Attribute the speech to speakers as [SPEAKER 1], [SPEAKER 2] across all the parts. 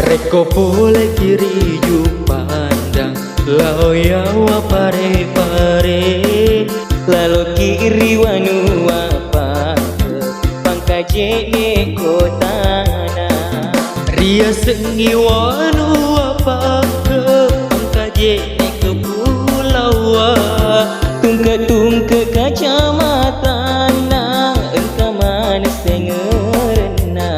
[SPEAKER 1] Reko boleh kiri ju pandang lao yawa pare-pare lalu kiri wanu apa pangkaje neko tanah ria sengi wanu apa pangkaje neko pulau tungke kacamata na engkau mana sengerna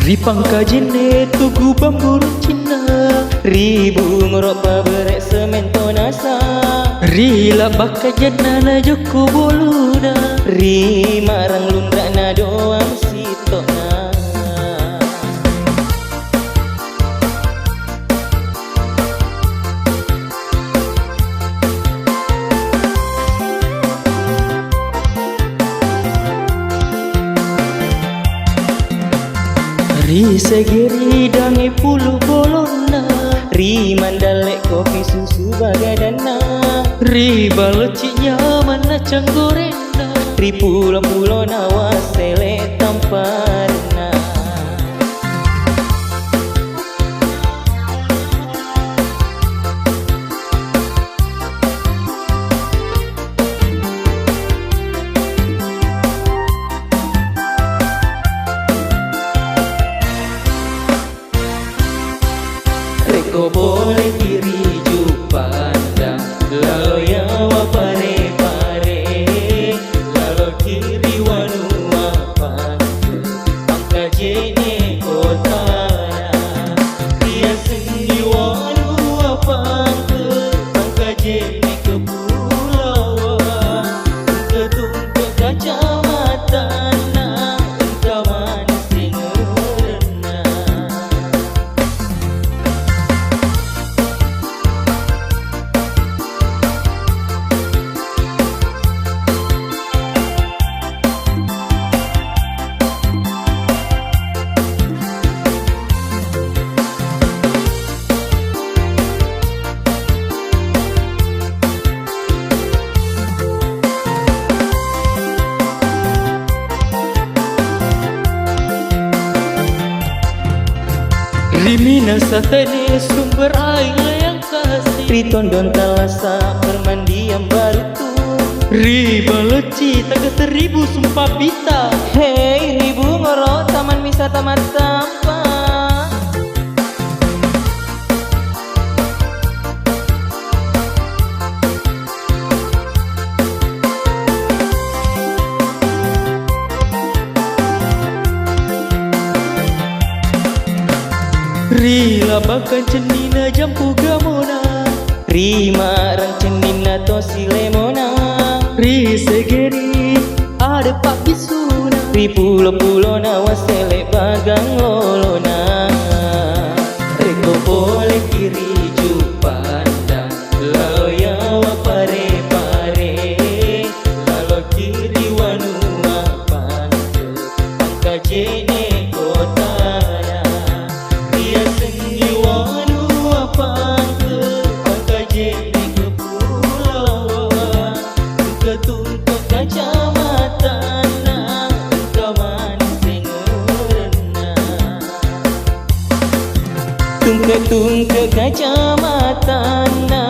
[SPEAKER 1] Ripang kajine tugu bambu Cina ribu ngorok paberek semento nasa rila bakal jenana joko boluna ri marang lundrak na doang sitokna ri segeri dangi puluh bolona ri mandalek kopi susu bagadana ri balocinya mana canggorena ri pulau-pulau nawasele tamparna Reko boleh kiri ju pandang lalu yawa pare-pare lalu kiri wanu apa pangkaje neko tanah ria sengi wanu apa pangkaje neko pulau tungke kacamata na engkau mana sengerna Rimina satene sumber air yang kasih Ritondon talasa permandian baru tu Riba leci taga seribu sumpah pita Hei ribu ngorok taman wisata Matamba Rila bahkan cenina jampu gamona Ri marang cenina tosi lemona Ri segeri ada pak bisuna Ri pulau-pulau nawasele bagang lolona Reko boleh kiri ju pandang lalu yawa pare-pare lalu kiri wanu apa pangkaje neko tanah ria sengi wanu apa pangkaje neko pulau tungke kacamata na engkau mana sengerna tungke kacamata na